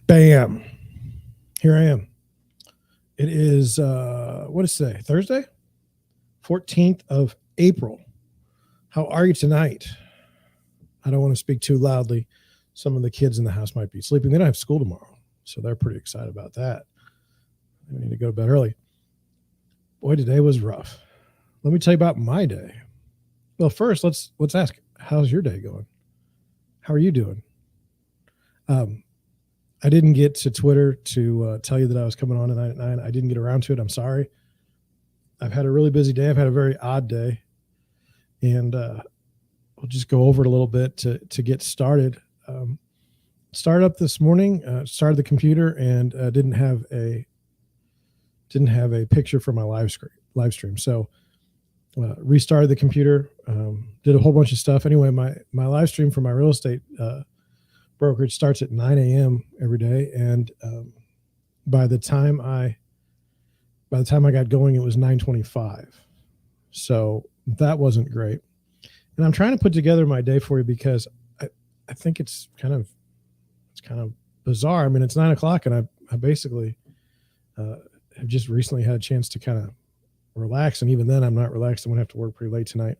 Bam. Here I am. It is, what is today? Thursday? 14th of April. How are you tonight? I don't want to speak too loudly. Some of the kids in the house might be sleeping. They don't have school tomorrow, so they're pretty excited about that. They need to go to bed early. Boy, today was rough. Let me tell you about my day. Well, first, let's ask, how's your day going? How are you doing? I didn't get to Twitter to tell you that I was coming on tonight at 9. I didn't get around to it. I'm sorry. I've had a really busy day. I've had a very odd day. And we'll just go over it a little bit to get started. Started up this morning, started the computer, and didn't have a picture for my live stream. So restarted the computer, did a whole bunch of stuff. Anyway, my live stream for my real estate brokerage starts at 9 a.m. every day, and by the time I got going, it was 9:25. So that wasn't great. And I'm trying to put together my day for you because I think it's kind of bizarre. I mean, it's 9 o'clock, and I basically have just recently had a chance to kind of relax, and even then, I'm not relaxed. I'm gonna have to work pretty late tonight.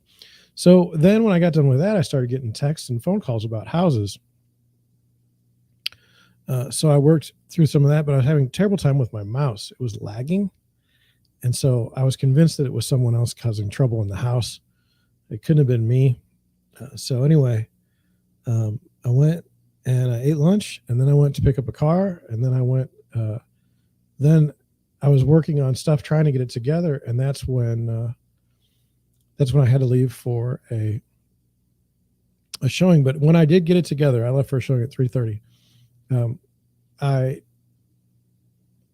So then, when I got done with that, I started getting texts and phone calls about houses. So I worked through some of that, but I was having a terrible time with my mouse. It was lagging. And so I was convinced that it was someone else causing trouble in the house. It couldn't have been me. So anyway, I went and I ate lunch, and then I went to pick up a car, and then I was working on stuff, trying to get it together. And that's when I had to leave for a showing. But when I did get it together, I left for a showing at 3:30.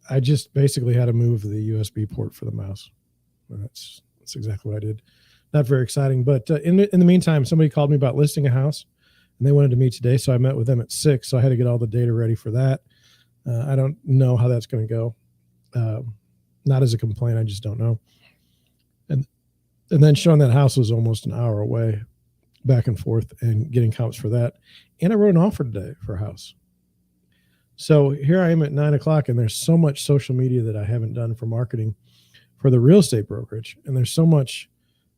I just basically had to move the USB port for the mouse. That's exactly what I did. Not very exciting, but in the meantime, somebody called me about listing a house, and they wanted to meet today, so I met with them at 6. So I had to get all the data ready for that. I don't know how that's going to go. Not as a complaint, I just don't know. And then showing that house was almost an hour away, back and forth, and getting comps for that. And I wrote an offer today for a house. So here I am at 9 o'clock, and there's so much social media that I haven't done for marketing for the real estate brokerage. And there's so much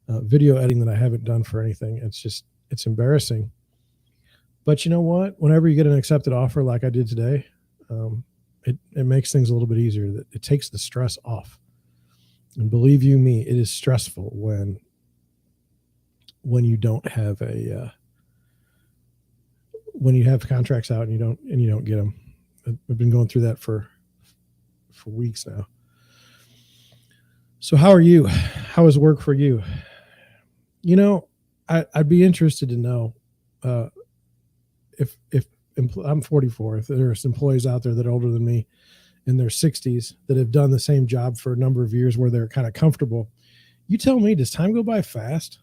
video editing that I haven't done for anything. It's embarrassing. But you know what? Whenever you get an accepted offer like I did today, it makes things a little bit easier. It takes the stress off. And believe you me, it is stressful when you don't have when you have contracts out and you don't get them. I've been going through that for weeks now. So how are you? How is work for you? You know, I'd be interested to know if I'm 44, if there's employees out there that are older than me in their 60s that have done the same job for a number of years where they're kind of comfortable. You tell me, does time go by fast?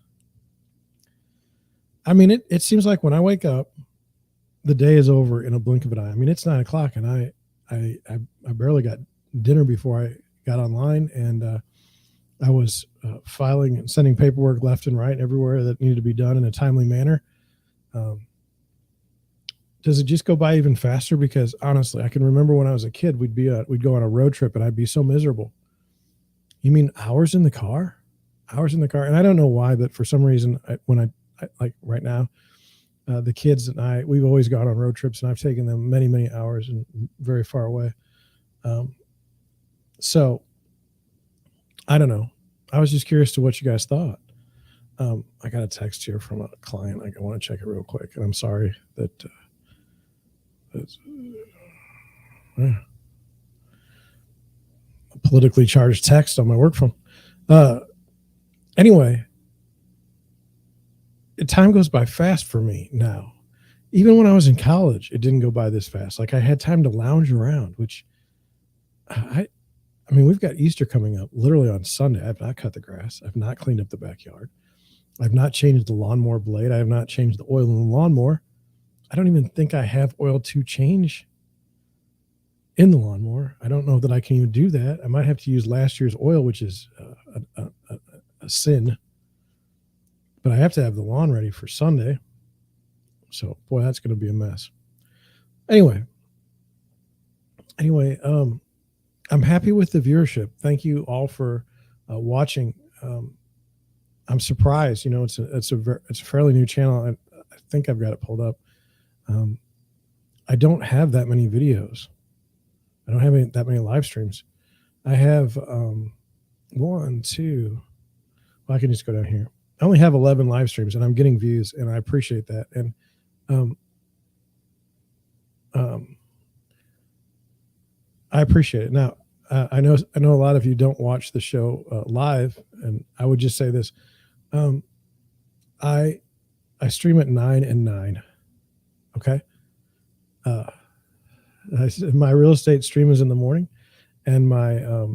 I mean, it seems like when I wake up, the day is over in a blink of an eye. I mean, it's 9 o'clock, and I barely got dinner before I got online, and I was filing and sending paperwork left and right everywhere that needed to be done in a timely manner. Does it just go by even faster? Because honestly, I can remember when I was a kid, we'd go on a road trip, and I'd be so miserable. You mean hours in the car? Hours in the car, and I don't know why, but for some reason, when I like right now. The kids and we've always gone on road trips, and I've taken them many, many hours and very far away. So I don't know. I was just curious to what you guys thought. I got a text here from a client. I want to check it real quick, and I'm sorry that a politically charged text on my work phone. Anyway, time goes by fast for me now. Even when I was in college, it didn't go by this fast. Like I had time to lounge around, which I mean, we've got Easter coming up literally on Sunday. I've not cut the grass. I've not cleaned up the backyard. I've not changed the lawnmower blade. I have not changed the oil in the lawnmower. I don't even think I have oil to change in the lawnmower. I don't know that I can even do that. I might have to use last year's oil, which is a sin. But I have to have the lawn ready for Sunday. So, boy, that's going to be a mess. Anyway, Anyway, I'm happy with the viewership. Thank you all for watching. I'm surprised. You know, it's a fairly new channel. I think I've got it pulled up. I don't have that many videos. I don't have that many live streams. I have one, two. Well, I can just go down here. I only have 11 live streams, and I'm getting views, and I appreciate that. And I appreciate it. Now, I know a lot of you don't watch the show live, and I would just say this: I stream at 9 and 9. Okay, my real estate stream is in the morning, and my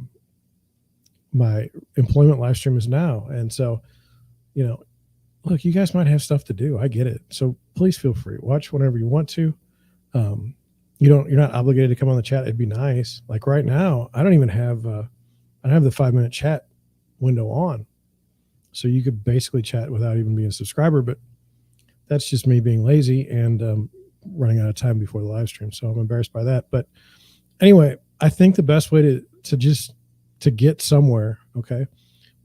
my employment live stream is now. And so, you know, look, you guys might have stuff to do. I get it. So please feel free. Watch whenever you want to. You're not obligated to come on the chat. It'd be nice. Like right now, I don't have the 5-minute chat window on. So you could basically chat without even being a subscriber, but that's just me being lazy and running out of time before the live stream. So I'm embarrassed by that. But anyway, I think the best way to get somewhere, okay,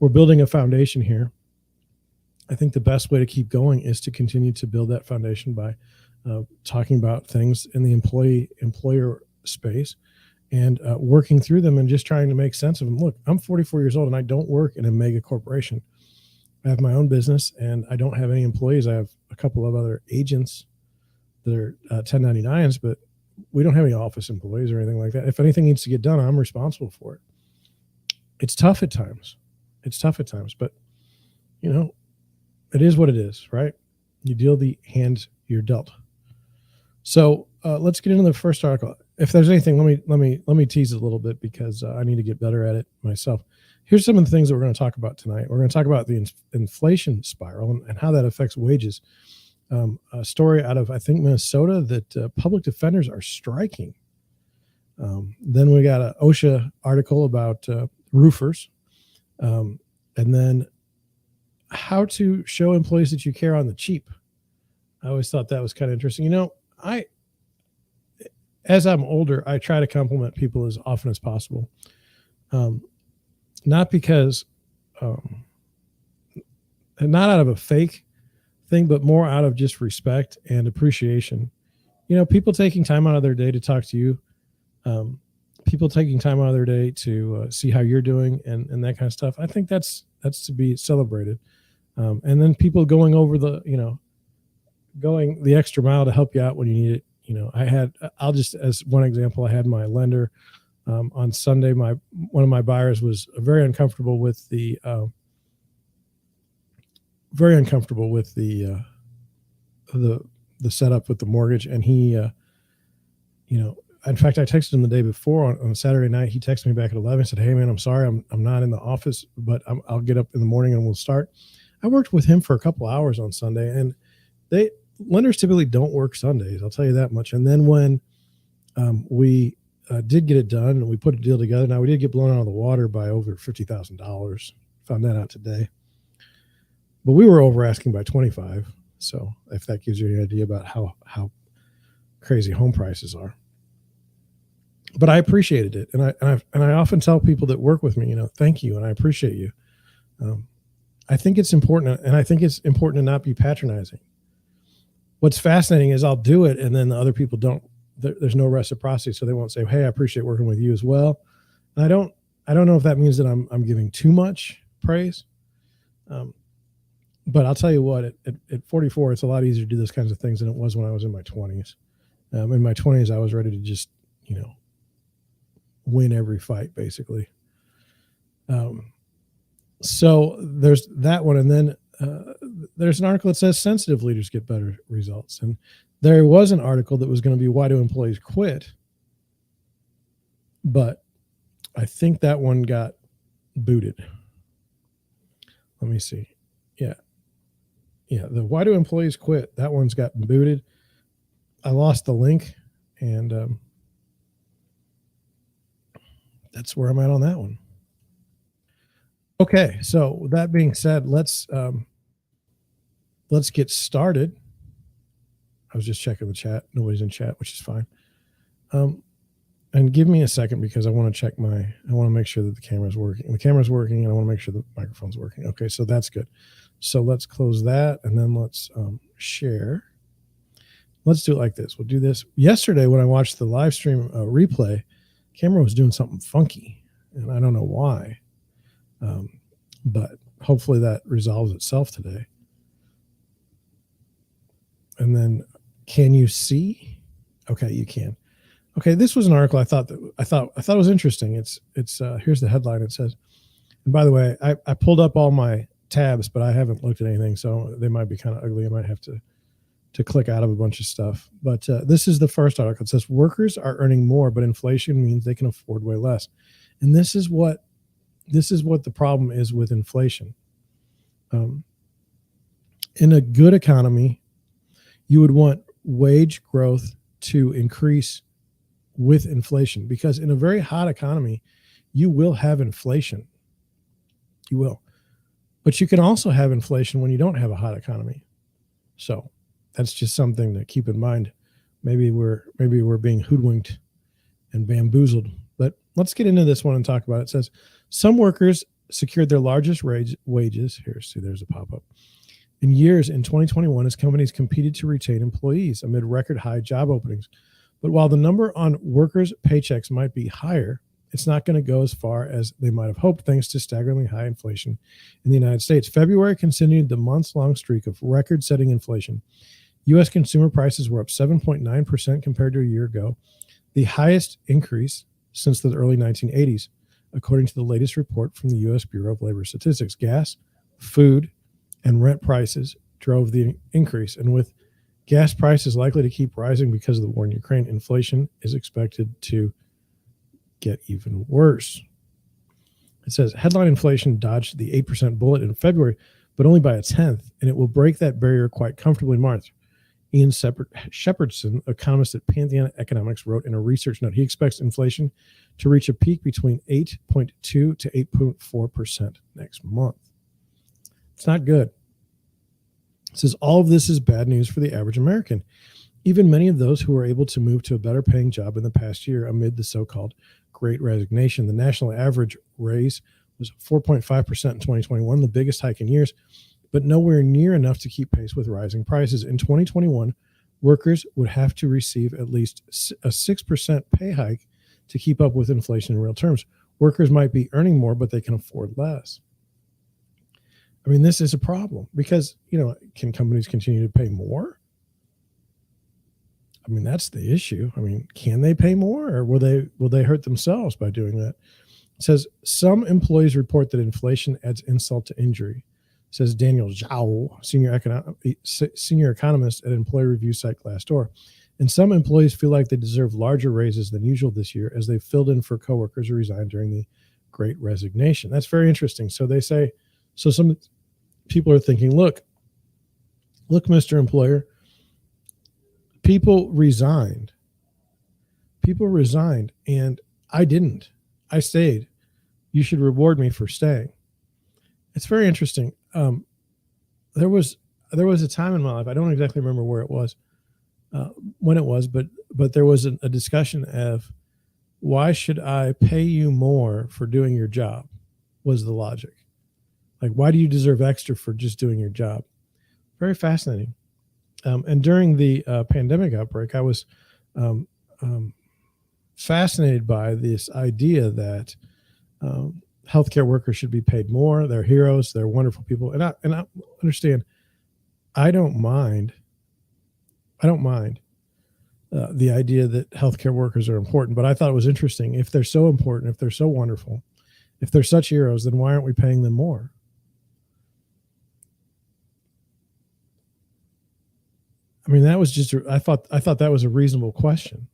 we're building a foundation here. I think the best way to keep going is to continue to build that foundation by talking about things in the employer space and working through them and just trying to make sense of them. Look, I'm 44 years old and I don't work in a mega corporation. I have my own business and I don't have any employees. I have a couple of other agents that are 1099s, but we don't have any office employees or anything like that. If anything needs to get done, I'm responsible for it. It's tough at times. But you know, it is what it is, right? You deal the hand you're dealt. So let's get into the first article. If there's anything, let me tease it a little bit because I need to get better at it myself. Here's some of the things that we're going to talk about tonight. We're going to talk about the inflation spiral and how that affects wages. A story out of, I think, Minnesota that public defenders are striking. Then we got an OSHA article about roofers. And then how to show employees that you care on the cheap. I always thought that was kind of interesting. You know, as I'm older, I try to compliment people as often as possible. Not because, not out of a fake thing, but more out of just respect and appreciation. You know, people taking time out of their day to talk to you, people taking time out of their day to see how you're doing and that kind of stuff. I think that's to be celebrated. And then people going over going the extra mile to help you out when you need it. You know, I'll just, as one example, I had my lender on Sunday. One of my buyers was very uncomfortable with the setup with the mortgage. And he, in fact, I texted him the day before on Saturday night. He texted me back at 11 and said, "Hey man, I'm sorry. I'm not in the office, but I'll get up in the morning and we'll start." I worked with him for a couple hours on Sunday, and lenders typically don't work Sundays. I'll tell you that much. And then when we did get it done and we put a deal together, now we did get blown out of the water by over $50,000. Found that out today, but we were over asking by 25. So if that gives you any idea about how crazy home prices are. But I appreciated it, and I often tell people that work with me, you know, thank you, and I appreciate you. I think it's important, and I think it's important to not be patronizing. What's fascinating is I'll do it, and then the other people don't. There's no reciprocity, so they won't say, "Hey, I appreciate working with you as well." And I don't know if that means that I'm giving too much praise. But I'll tell you what, at 44, it's a lot easier to do those kinds of things than it was when I was in my 20s. In my 20s, I was ready to just, win every fight, basically. So there's that one. And then there's an article that says sensitive leaders get better results. And there was an article that was going to be why do employees quit? But I think that one got booted. Let me see. Yeah. The why do employees quit? That one's got booted. I lost the link, and that's where I'm at on that one. Okay, so with that being said, let's get started. I was just checking the chat. Nobody's in chat, which is fine. And give me a second because I want to make sure that the camera's working. The camera's working, and I want to make sure the microphone's working. Okay, so that's good. So let's close that, and then let's share. Let's do it like this. We'll do this. Yesterday, when I watched the live stream replay, camera was doing something funky, and I don't know why. But hopefully that resolves itself today. And then, can you see? Okay, you can. Okay, this was an article I thought it was interesting. It's here's the headline. It says, and by the way, I pulled up all my tabs, but I haven't looked at anything, so they might be kind of ugly. I might have to click out of a bunch of stuff. But this is the first article. It says workers are earning more, but inflation means they can afford way less. And this is what the problem is with inflation. In a good economy, you would want wage growth to increase with inflation, because in a very hot economy, you will have inflation. You will. But you can also have inflation when you don't have a hot economy. So that's just something to keep in mind. Maybe we're being hoodwinked and bamboozled. But let's get into this one and talk about it. It says some workers secured their largest wages. Here, see, there's a pop-up. In years in 2021, as companies competed to retain employees amid record high job openings. But while the number on workers' paychecks might be higher, it's not going to go as far as they might have hoped, thanks to staggeringly high inflation in the United States. February continued the months-long streak of record-setting inflation. U.S. consumer prices were up 7.9% compared to a year ago, the highest increase since the early 1980s, according to the latest report from the U.S. Bureau of Labor Statistics. Gas, food, and rent prices drove the increase, and with gas prices likely to keep rising because of the war in Ukraine, inflation is expected to get even worse. It says headline inflation dodged the 8% bullet in February, but only by a tenth, and it will break that barrier quite comfortably in March. Ian Shepherdson, economist at Pantheon Economics, wrote in a research note he expects inflation to reach a peak between 8.2 to 8.4% next month. It's not good. It says all of this is bad news for the average American. Even many of those who were able to move to a better paying job in the past year amid the so-called Great Resignation. The national average raise was 4.5% in 2021, the biggest hike in years, but nowhere near enough to keep pace with rising prices. In 2021, workers would have to receive at least a 6% pay hike to keep up with inflation in real terms. Workers might be earning more, but they can afford less. I mean, this is a problem because, can companies continue to pay more? I mean, that's the issue. I mean, can they pay more, or will they hurt themselves by doing that? It says some employees report that inflation adds insult to injury, says Daniel Zhao, senior economist at employee review site Glassdoor. And some employees feel like they deserve larger raises than usual this year as they filled in for coworkers who resigned during the Great Resignation. That's very interesting. So they say, so some people are thinking, look, Mr. Employer, people resigned, and I didn't. I stayed. You should reward me for staying. It's very interesting. There was a time in my life, I don't exactly remember where it was, when it was, but there was a discussion of why should I pay you more for doing your job, was the logic. Like, why do you deserve extra for just doing your job? Very fascinating. And during the pandemic outbreak, I was fascinated by this idea that healthcare workers should be paid more. They're heroes. They're wonderful people. And I understand. I don't mind the idea that healthcare workers are important, but I thought it was interesting. If they're so important, if they're so wonderful, if they're such heroes, then why aren't we paying them more? I mean, that was just, I thought that was a reasonable question.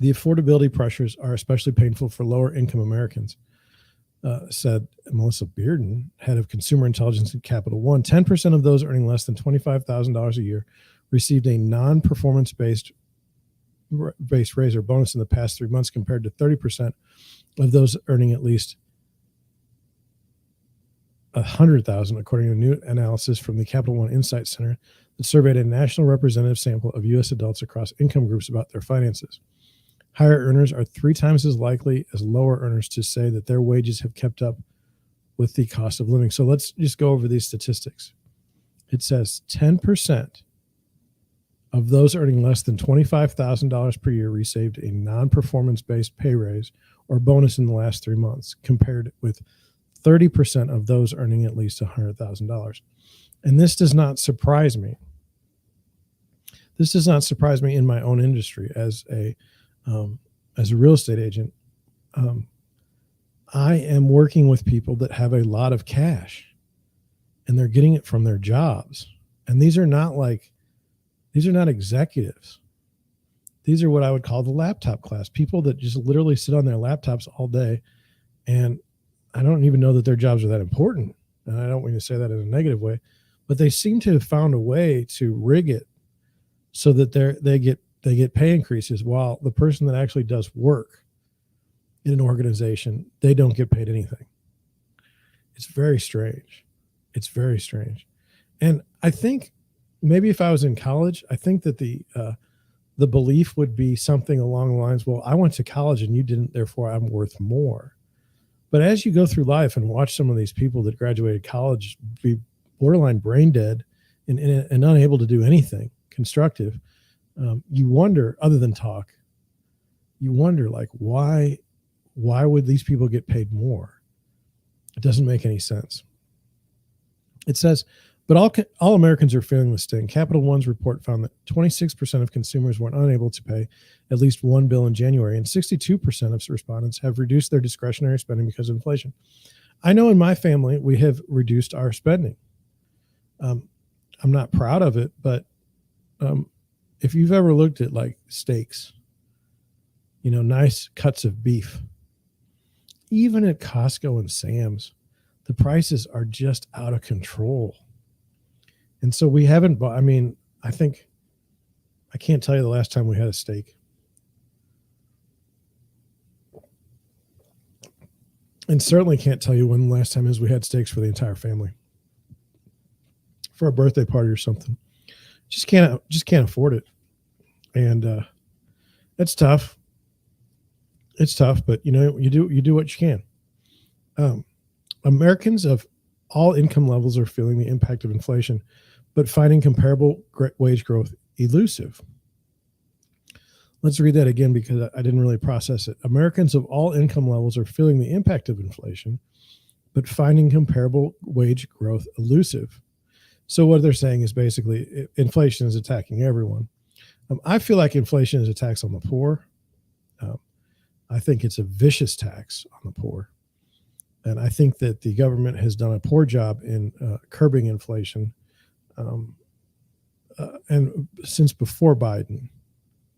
The affordability pressures are especially painful for lower income Americans, said Melissa Bearden, head of consumer intelligence at Capital One. 10% of those earning less than $25,000 a year received a non-performance based raise or bonus in the past 3 months, compared to 30% of those earning at least $100,000, according to a new analysis from the Capital One Insight Center. that surveyed a national representative sample of U.S. adults across income groups about their finances. Higher earners are 3 times as likely as lower earners to say that their wages have kept up with the cost of living. So let's just go over these statistics. It says 10% of those earning less than $25,000 per year received a non-performance-based pay raise or bonus in the last 3 months, compared with 30% of those earning at least $100,000. And this does not surprise me. This does not surprise me in my own industry as a real estate agent. I am working with people that have a lot of cash, and they're getting it from their jobs. And these are not executives. These are what I would call the laptop class, people that just literally sit on their laptops all day. And I don't even know that their jobs are that important. And I don't mean to say that in a negative way, but they seem to have found a way to rig it so that they get pay increases, while the person that actually does work in an organization, they don't get paid anything. It's very strange. It's very strange. And I think maybe if I was in college, I think that the belief would be something along the lines, well, I went to college and you didn't, therefore I'm worth more. But as you go through life and watch some of these people that graduated college be borderline brain dead and unable to do anything constructive, you wonder, other than talk, you wonder, like, why would these people get paid more? It doesn't make any sense. It says, but all Americans are feeling the sting. Capital One's report found that 26% of consumers were unable to pay at least one bill in January, and 62% of respondents have reduced their discretionary spending because of inflation. I know in my family, we have reduced our spending. I'm not proud of it, but if you've ever looked at like steaks, nice cuts of beef, even at Costco and Sam's, the prices are just out of control. And so we haven't bought, I can't tell you the last time we had a steak. And certainly can't tell you when the last time is we had steaks for the entire family. For a birthday party or something. Just can't afford it. And it's tough. It's tough, but you do what you can. Americans of all income levels are feeling the impact of inflation, but finding comparable wage growth elusive. Let's read that again because I didn't really process it. Americans of all income levels are feeling the impact of inflation, but finding comparable wage growth elusive. So what they're saying is basically inflation is attacking everyone. I feel like inflation is a tax on the poor. I think it's a vicious tax on the poor. And I think that the government has done a poor job in curbing inflation. And since before Biden,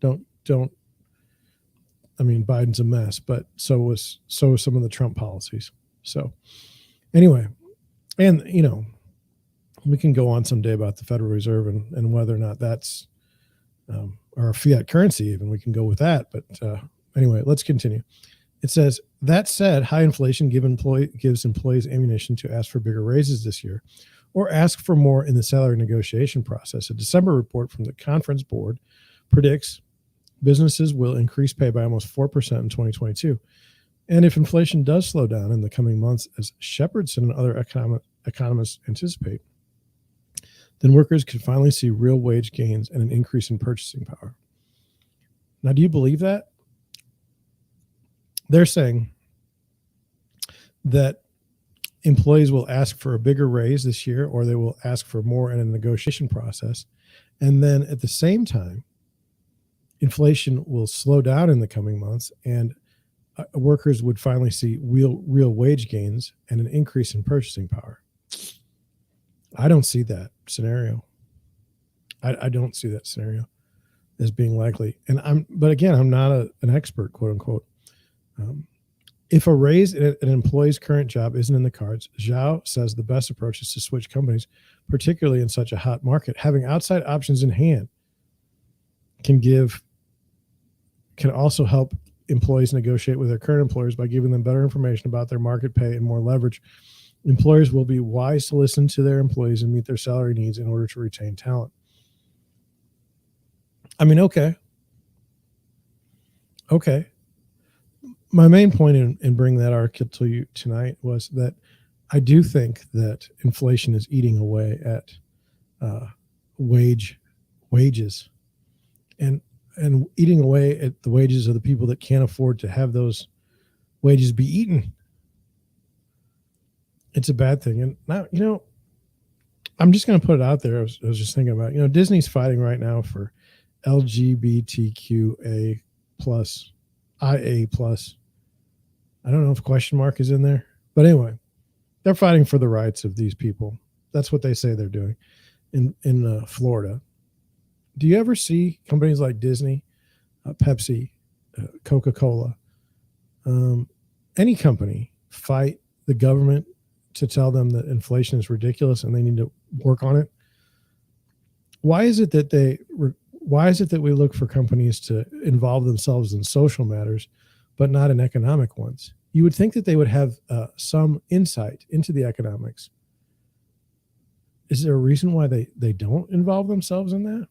Biden's a mess, but so was some of the Trump policies. So anyway, and we can go on someday about the Federal Reserve and whether or not that's or a fiat currency even. We can go with that. But anyway, let's continue. It says, that said, high inflation gives employees ammunition to ask for bigger raises this year or ask for more in the salary negotiation process. A December report from the conference board predicts businesses will increase pay by almost 4% in 2022. And if inflation does slow down in the coming months, as Shepherdson and other economists anticipate, then workers could finally see real wage gains and an increase in purchasing power. Now, do you believe that? They're saying that employees will ask for a bigger raise this year, or they will ask for more in a negotiation process. And then at the same time, inflation will slow down in the coming months, and workers would finally see real wage gains and an increase in purchasing power. I don't see that scenario. I don't see that scenario as being likely. But again, I'm not an expert, quote unquote. If a raise in an employee's current job isn't in the cards, Zhao says the best approach is to switch companies, particularly in such a hot market. Having outside options in hand can also help employees negotiate with their current employers by giving them better information about their market pay and more leverage. Employers will be wise to listen to their employees and meet their salary needs in order to retain talent. I mean, okay. My main point in bringing that article to you tonight was that I do think that inflation is eating away at uh, wages and eating away at the wages of the people that can't afford to have those wages be eaten. It's a bad thing. And now, I'm just going to put it out there. I was just thinking about, Disney's fighting right now for LGBTQA plus, IA plus. I don't know if question mark is in there, but anyway, they're fighting for the rights of these people. That's what they say they're doing in Florida. Do you ever see companies like Disney, Pepsi, Coca-Cola, any company fight the government to tell them that inflation is ridiculous and they need to work on it? Why is it that we look for companies to involve themselves in social matters, but not in economic ones? You would think that they would have some insight into the economics. Is there a reason why they don't involve themselves in that?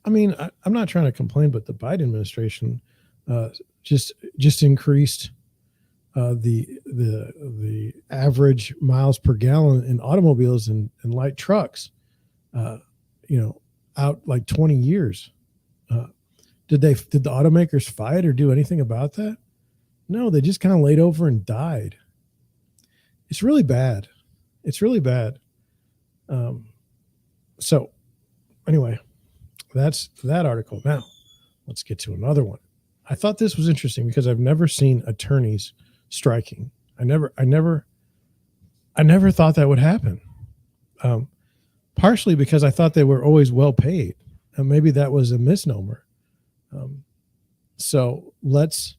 I mean, I'm not trying to complain, but the Biden administration just increased the average miles per gallon in automobiles and light trucks, out like 20 years. Did the automakers fight or do anything about that? No, they just kind of laid over and died. It's really bad. So anyway, that's that article. Now let's get to another one. I thought this was interesting because I've never seen attorneys striking. I never thought that would happen. Partially because I thought they were always well paid. And maybe that was a misnomer. So let's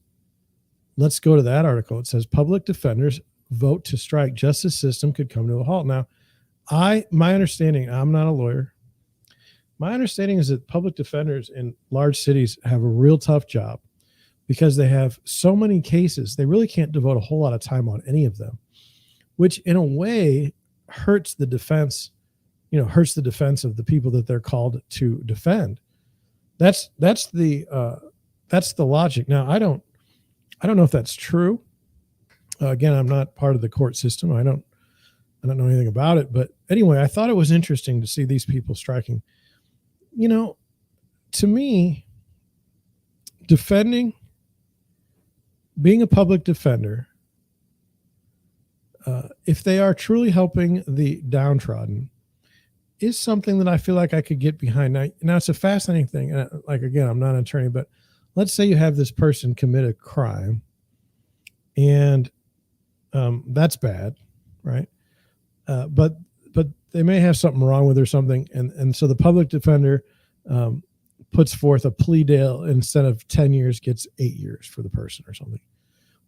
go to that article. It says public defenders vote to strike. Justice system could come to a halt. Now, my understanding, I'm not a lawyer. My understanding is that public defenders in large cities have a real tough job because they have so many cases. They really can't devote a whole lot of time on any of them, which in a way hurts the defense of the people that they're called to defend. That's the logic. Now, I don't know if that's true. Again, I'm not part of the court system. I don't know anything about it. But anyway, I thought it was interesting to see these people striking. To me, being a public defender, if they are truly helping the downtrodden, is something that I feel like I could get behind. Now it's a fascinating thing. Again, I'm not an attorney, but let's say you have this person commit a crime, and that's bad, right? But they may have something wrong with or something, and so the public defender puts forth a plea deal. Instead of 10 years, gets 8 years for the person or something.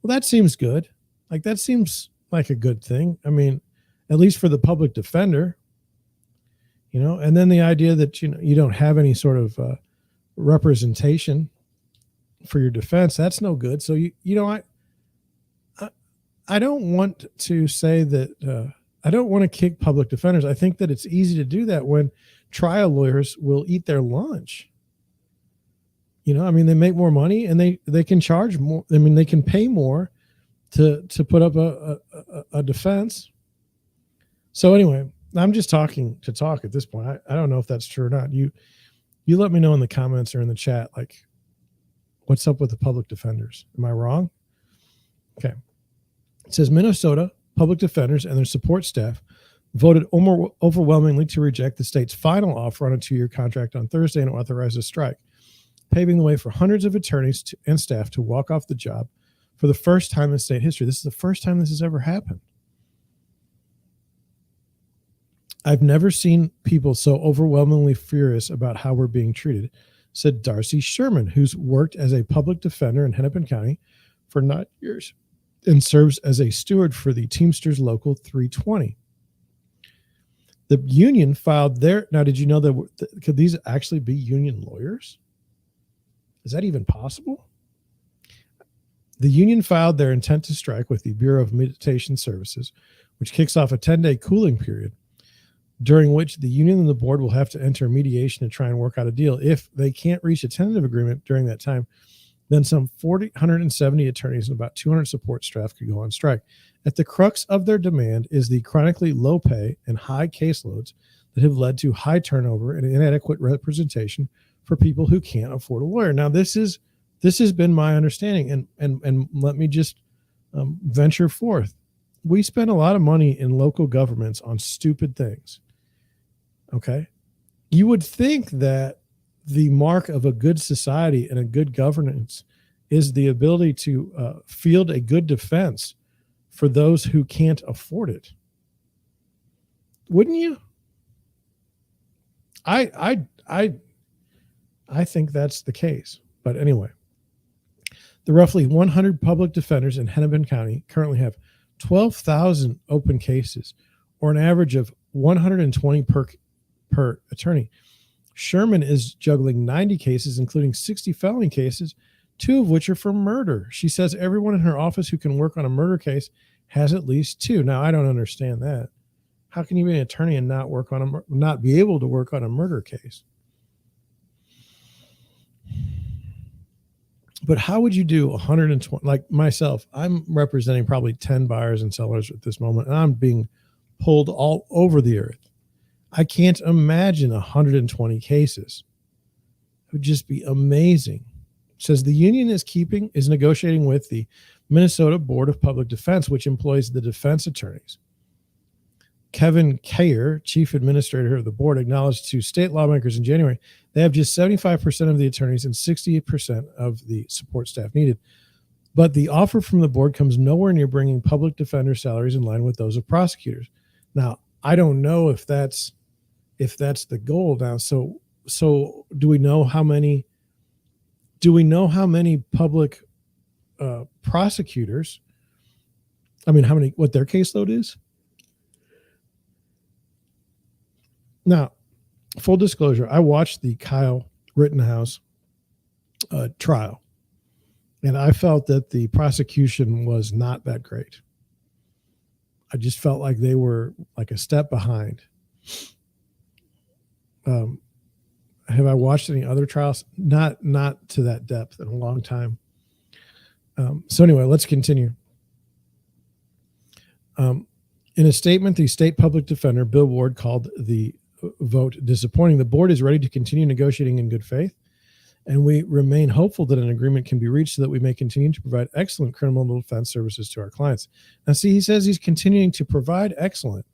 Well, that seems good. That seems like a good thing. I mean, at least for the public defender, and then the idea that, you don't have any sort of representation for your defense, that's no good. So, I don't want to say that I don't want to kick public defenders. I think that it's easy to do that when trial lawyers will eat their lunch. They make more money and they can charge more. I mean, they can pay more to put up a defense. So anyway, I'm just talking to talk at this point. I don't know if that's true or not. You let me know in the comments or in the chat, what's up with the public defenders? Am I wrong? Okay. It says Minnesota public defenders and their support staff voted overwhelmingly to reject the state's final offer on a 2-year contract on Thursday and authorize a strike, paving the way for hundreds of attorneys and staff to walk off the job for the first time in state history. This is the first time this has ever happened. I've never seen people so overwhelmingly furious about how we're being treated, said Darcy Sherman, who's worked as a public defender in Hennepin County for 9 years and serves as a steward for the Teamsters Local 320. The union filed now, did you know that could these actually be union lawyers? Is that even possible? The union filed their intent to strike with the Bureau of Mediation Services, which kicks off a 10-day cooling period. during which the union and the board will have to enter mediation to try and work out a deal. If they can't reach a tentative agreement during that time, then some 170 attorneys and about 200 support staff could go on strike. At the crux of their demand is the chronically low pay and high caseloads that have led to high turnover and inadequate representation for people who can't afford a lawyer. Now, this has been my understanding, and let me just venture forth. We spend a lot of money in local governments on stupid things. Okay, you would think that the mark of a good society and a good governance is the ability to field a good defense for those who can't afford it. Wouldn't you? I think that's the case. But anyway, the roughly 100 public defenders in Hennepin County currently have 12,000 open cases, or an average of 120 per attorney. Sherman is juggling 90 cases, including 60 felony cases, 2 of which are for murder. She says everyone in her office who can work on a murder case has at least 2. Now, I don't understand that. How can you be an attorney and not be able to work on a murder case? But how would you do 120? Like myself, I'm representing probably 10 buyers and sellers at this moment, and I'm being pulled all over the earth. I can't imagine 120 cases. It would just be amazing. It says the union is negotiating with the Minnesota Board of Public Defense, which employs the defense attorneys. Kevin Kayer, chief administrator of the board, acknowledged to state lawmakers in January they have just 75% of the attorneys and 68% of the support staff needed. But the offer from the board comes nowhere near bringing public defender salaries in line with those of prosecutors. Now, I don't know if that's the goal now. So do we know how many public prosecutors, what their caseload is? Now, full disclosure, I watched the Kyle Rittenhouse trial, and I felt that the prosecution was not that great. I just felt like they were like a step behind. Have I watched any other trials? Not to that depth in a long time. So anyway, let's continue. In a statement, the state public defender, Bill Ward, called the vote disappointing. The board is ready to continue negotiating in good faith, and we remain hopeful that an agreement can be reached so that we may continue to provide excellent criminal defense services to our clients. Now, see, he says he's continuing to provide excellent,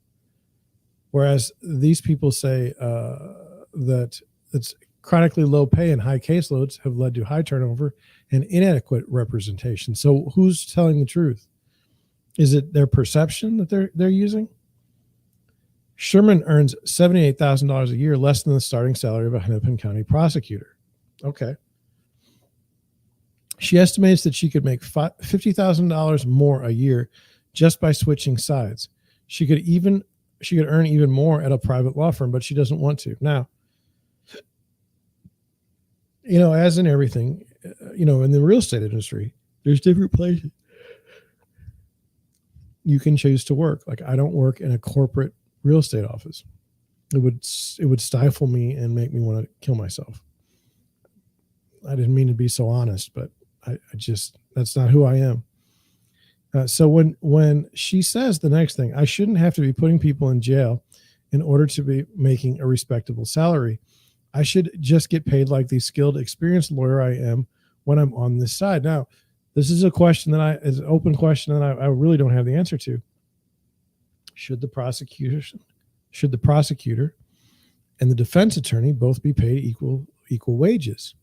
whereas these people say that it's chronically low pay and high caseloads have led to high turnover and inadequate representation. So who's telling the truth? Is it their perception that they're using? Sherman earns $78,000 a year, less than the starting salary of a Hennepin County prosecutor. Okay. She estimates that she could make $50,000 more a year just by switching sides. She could earn even more at a private law firm, but she doesn't want to. Now, as in everything, in the real estate industry, there's different places you can choose to work. Like, I don't work in a corporate real estate office. It would stifle me and make me want to kill myself. I didn't mean to be so honest, but I just, that's not who I am. So when she says the next thing, I shouldn't have to be putting people in jail in order to be making a respectable salary. I should just get paid like the skilled, experienced lawyer I am when I'm on this side. Now, this is a question that is an open question that I really don't have the answer to. Should the prosecutor and the defense attorney both be paid equal wages?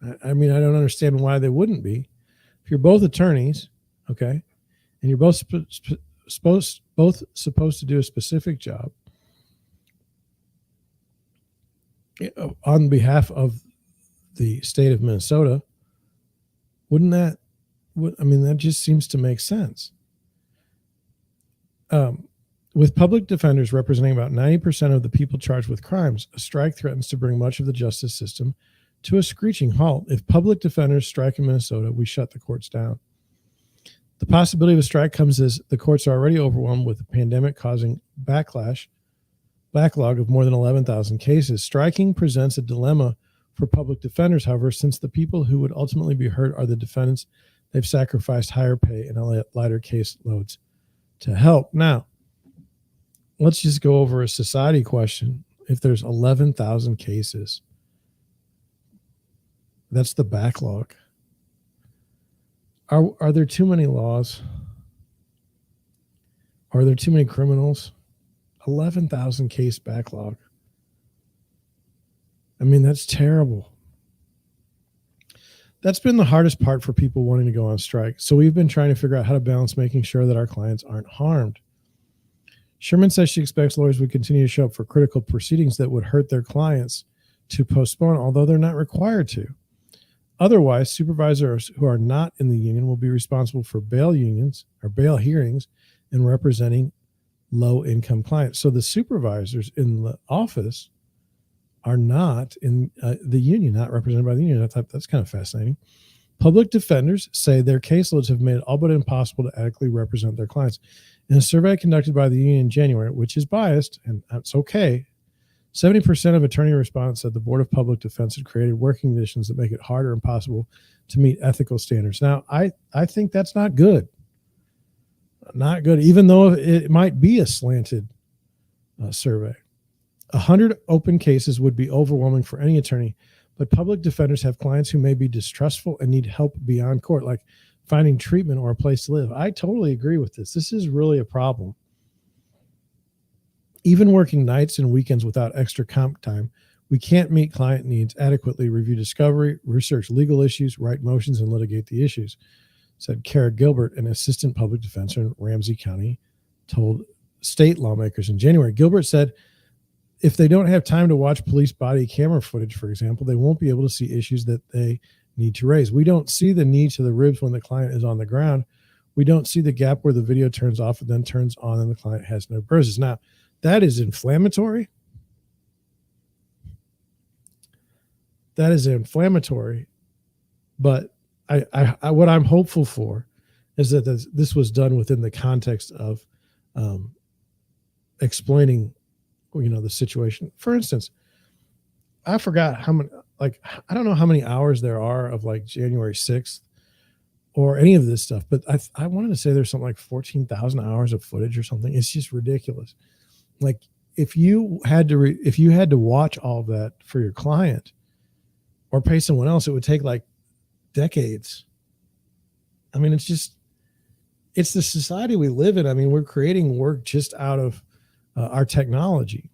I don't understand why they wouldn't be. If you're both attorneys, okay, and you're both supposed to do a specific job on behalf of the state of Minnesota, that just seems to make sense. With public defenders representing about 90% of the people charged with crimes, a strike threatens to bring much of the justice system to a screeching halt. If public defenders strike in Minnesota, we shut the courts down. The possibility of a strike comes as the courts are already overwhelmed with the pandemic causing backlog of more than 11,000 cases. Striking presents a dilemma for public defenders, however, since the people who would ultimately be hurt are the defendants. They've sacrificed higher pay and lighter case loads to help. Now, let's just go over a society question. If there's 11,000 cases, that's the backlog. Are there too many laws? Are there too many criminals? 11,000 case backlog. I mean, that's terrible. That's been the hardest part for people wanting to go on strike. So we've been trying to figure out how to balance making sure that our clients aren't harmed. Sherman says she expects lawyers would continue to show up for critical proceedings that would hurt their clients to postpone, although they're not required to. Otherwise, supervisors who are not in the union will be responsible for bail hearings and representing low-income clients. So the supervisors in the office are not in the union, not represented by the union. I thought that's kind of fascinating. Public defenders say their caseloads have made it all but impossible to adequately represent their clients. In a survey conducted by the union in January, which is biased, and that's okay, 70% of attorney respondents said the Board of Public Defense had created working conditions that make it harder and impossible to meet ethical standards. Now, I think that's not good. Not good, even though it might be a slanted survey. 100 open cases would be overwhelming for any attorney, but public defenders have clients who may be distrustful and need help beyond court, like finding treatment or a place to live. I totally agree with this. This is really a problem. Even working nights and weekends without extra comp time, we can't meet client needs adequately, review discovery, research legal issues, write motions, and litigate the issues, said Kara Gilbert, an assistant public defender in Ramsey County, told state lawmakers in January. Gilbert said if they don't have time to watch police body camera footage, for example, they won't be able to see issues that they need to raise. We don't see the knee to the ribs when the client is on the ground. We don't see the gap where the video turns off and then turns on and the client has no bruises. Now, that is inflammatory. That is inflammatory. But I what I'm hopeful for is that this was done within the context of explaining, the situation. For instance, I forgot how many, I don't know how many hours there are of January 6th or any of this stuff, but I wanted to say there's something like 14,000 hours of footage or something. It's just ridiculous. If you had to watch all of that for your client or pay someone else, it would take decades. I mean, it's the society we live in. I mean, we're creating work just out of our technology.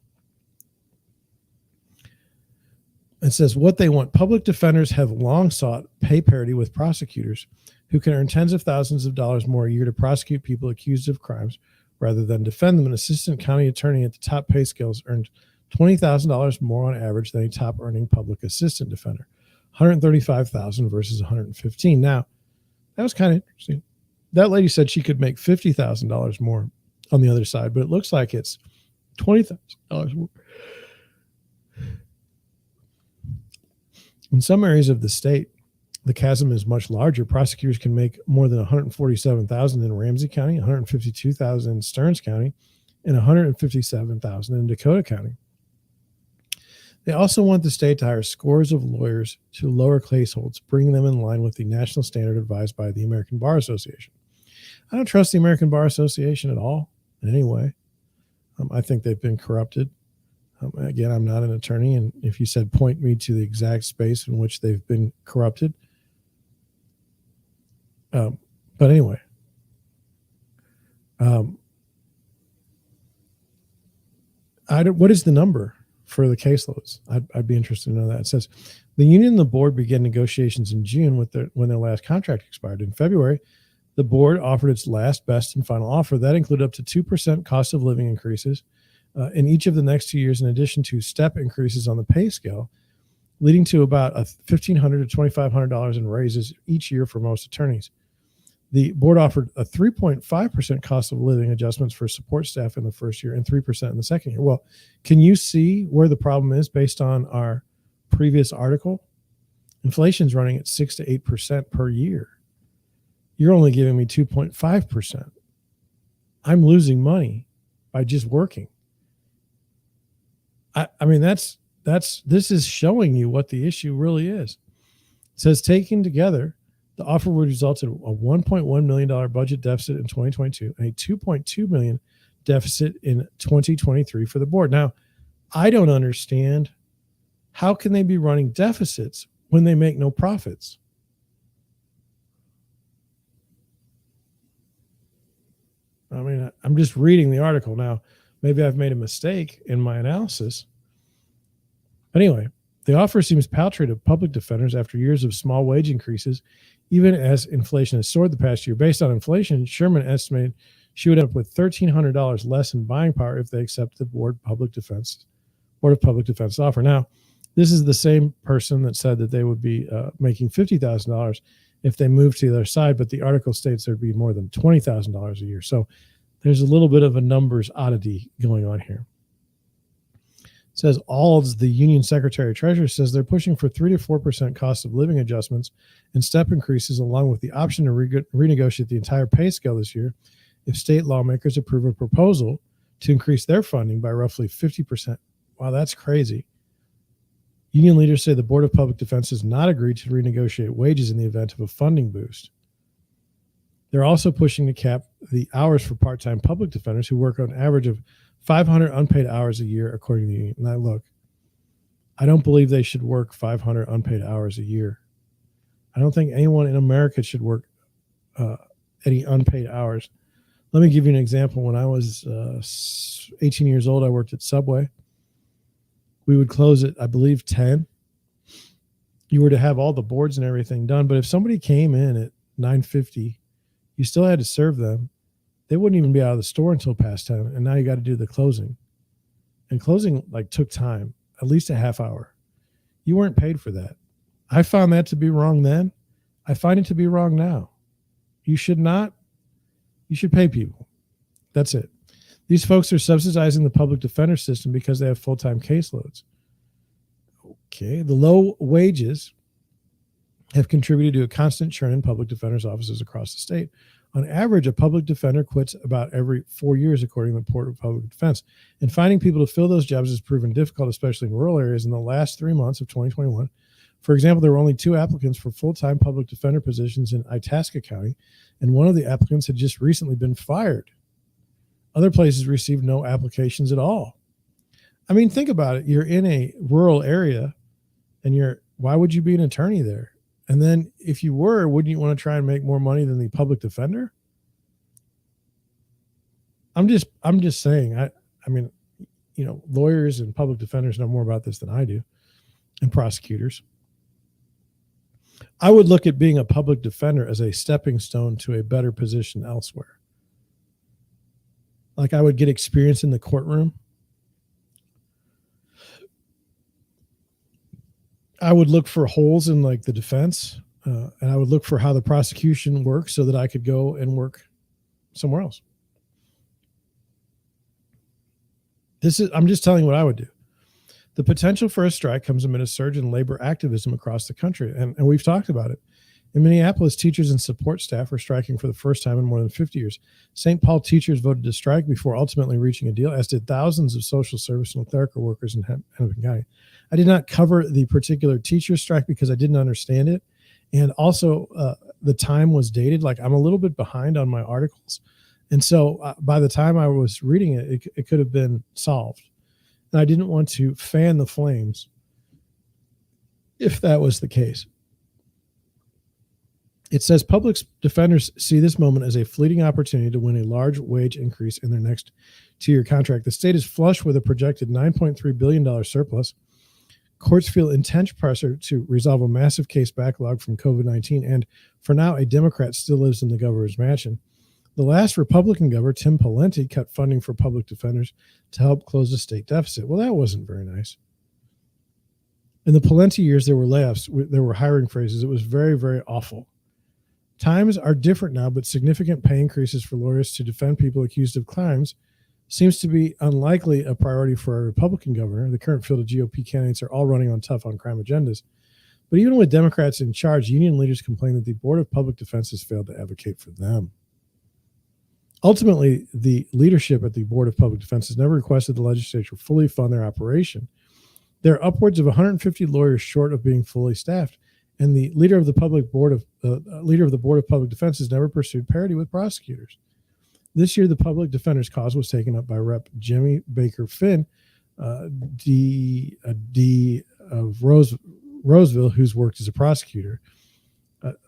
It says what they want. Public defenders have long sought pay parity with prosecutors who can earn tens of thousands of dollars more a year to prosecute people accused of crimes rather than defend them. An assistant county attorney at the top pay scales earned $20,000 more on average than a top earning public assistant defender, $135,000 versus $115,000. Now, that was kind of interesting. That lady said she could make $50,000 more on the other side, but it looks like it's $20,000 more. In some areas of the state, the chasm is much larger. Prosecutors can make more than $147,000 in Ramsey County, $152,000 in Stearns County, and $157,000 in Dakota County. They also want the state to hire scores of lawyers to lower case holds, bringing them in line with the national standard advised by the American Bar Association. I don't trust the American Bar Association at all in any way. I think they've been corrupted. Again, I'm not an attorney, and if you said point me to the exact space in which they've been corrupted. But anyway, what is the number for the caseloads? I'd be interested to know that. It says the union and the board began negotiations in June when their last contract expired. In February, the board offered its last, best, and final offer. That included up to 2% cost of living increases in each of the next 2 years, in addition to step increases on the pay scale, leading to about $1,500 to $2,500 in raises each year for most attorneys. The board offered a 3.5% cost of living adjustments for support staff in the first year and 3% in the second year. Well, can you see where the problem is based on our previous article? Inflation's running at 6 to 8% per year. You're only giving me 2.5%. I'm losing money by just working. I mean, this is showing you what the issue really is. It says, taken together, the offer would result in a $1.1 million budget deficit in 2022 and a $2.2 million deficit in 2023 for the board. Now, I don't understand, how can they be running deficits when they make no profits? I mean, I'm just reading the article now. Maybe I've made a mistake in my analysis. But anyway, the offer seems paltry to public defenders after years of small wage increases, even as inflation has soared the past year. Based on inflation, Sherman estimated she would end up with $1,300 less in buying power if they accept the Board of Public Defense offer. Now, this is the same person that said that they would be making $50,000 if they moved to the other side, but the article states there'd be more than $20,000 a year. So there's a little bit of a numbers oddity going on here. It says the union secretary treasurer says they're pushing for 3 to 4% cost of living adjustments and step increases, along with the option to renegotiate the entire pay scale this year if state lawmakers approve a proposal to increase their funding by roughly 50%. Wow, that's crazy. Union leaders say the Board of Public Defense has not agreed to renegotiate wages in the event of a funding boost. They're also pushing to cap the hours for part-time public defenders who work on average of 500 unpaid hours a year, according to the union. Now, look, I don't believe they should work 500 unpaid hours a year. I don't think anyone in America should work any unpaid hours. Let me give you an example. When I was 18 years old, I worked at Subway. We would close at, I believe, 10. You were to have all the boards and everything done. But if somebody came in at 9:50, you still had to serve them. They wouldn't even be out of the store until past 10. And now you got to do the closing. And closing took time, at least a half hour. You weren't paid for that. I found that to be wrong then. I find it to be wrong now. You should pay people. That's it. These folks are subsidizing the public defender system because they have full-time caseloads. Okay, the low wages have contributed to a constant churn in public defenders' offices across the state. On average, a public defender quits about every 4 years, according to the Board of Public Defense. And finding people to fill those jobs has proven difficult, especially in rural areas. In the last 3 months of 2021, for example, there were only 2 applicants for full-time public defender positions in Itasca County, and one of the applicants had just recently been fired. Other places received no applications at all. I mean, think about it. You're in a rural area, and why would you be an attorney there? And then if you were, wouldn't you want to try and make more money than the public defender? I'm just saying, I mean, lawyers and public defenders know more about this than I do, and prosecutors. I would look at being a public defender as a stepping stone to a better position elsewhere. I would get experience in the courtroom. I would look for holes in the defense, and I would look for how the prosecution works so that I could go and work somewhere else. I'm just telling you what I would do. The potential for a strike comes amid a surge in labor activism across the country, and we've talked about it. In Minneapolis, teachers and support staff are striking for the first time in more than 50 years. St. Paul teachers voted to strike before ultimately reaching a deal, as did thousands of social service and clerical workers in Hennepin County. I did not cover the particular teacher strike because I didn't understand it. And also, the time was dated. I'm a little bit behind on my articles. And so by the time I was reading it, it could have been solved. And I didn't want to fan the flames if that was the case. It says public defenders see this moment as a fleeting opportunity to win a large wage increase in their next 2-year contract. The state is flush with a projected $9.3 billion surplus. Courts feel intense pressure to resolve a massive case backlog from COVID-19. And for now, a Democrat still lives in the governor's mansion. The last Republican governor, Tim Pawlenty, cut funding for public defenders to help close the state deficit. Well, that wasn't very nice. In the Pawlenty years, there were layoffs. There were hiring freezes. It was very, very awful. Times are different now, but significant pay increases for lawyers to defend people accused of crimes seems to be unlikely a priority for a Republican governor. The current field of GOP candidates are all running on tough on crime agendas. But even with Democrats in charge, union leaders complain that the Board of Public Defense has failed to advocate for them. Ultimately, the leadership at the Board of Public Defense has never requested the legislature fully fund their operation. There are upwards of 150 lawyers short of being fully staffed, and the leader of the Board of Public Defense has never pursued parity with prosecutors. This year, the public defender's cause was taken up by Rep. Jimmy Baker Finn, D of Roseville, who's worked as a prosecutor.